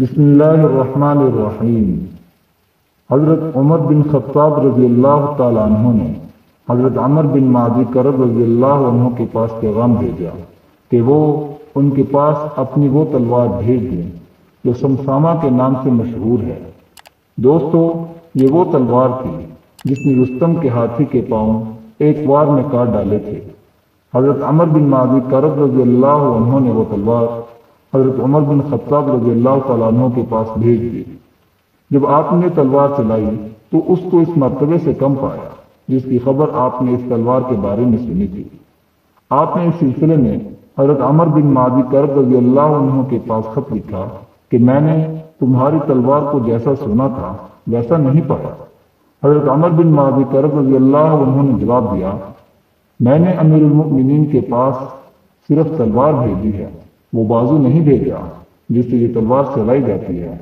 بسم اللہ الرحمن الرحیم۔ حضرت عمر بن خطاب رضی اللہ تعالیٰ عنہ نے حضرت عمر بن معدی کرب رضی اللہ عنہ کے پاس پیغام بھیجا کہ وہ ان کے پاس اپنی وہ تلوار بھیج دیں جو سمسامہ کے نام سے مشہور ہے۔ دوستو، یہ وہ تلوار تھی جس نے رستم کے ہاتھی کے پاؤں ایک وار میں کاٹ ڈالے تھے۔ حضرت عمر بن معدی کرب رضی اللہ عنہ نے وہ تلوار حضرت عمر بن خطاب رضی اللہ تعالیٰ عنہ کے پاس بھیج دی۔ جب آپ نے تلوار چلائی تو اس کو اس مرتبے سے کم پایا جس کی خبر آپ نے اس تلوار کے بارے میں سنی تھی۔ آپ نے اس سلسلے میں حضرت عمر بن معدی کرب رضی اللہ عنہ کے پاس خط لکھا کہ میں نے تمہاری تلوار کو جیسا سنا تھا ویسا نہیں پایا۔ حضرت عمر بن معدی کرب رضی اللہ عنہ نے جواب دیا، میں نے امیر المؤمنین کے پاس صرف تلوار بھیجی ہے، وہ بازو نہیں بھیجا جس سے یہ تلوار چلائی جاتی ہے۔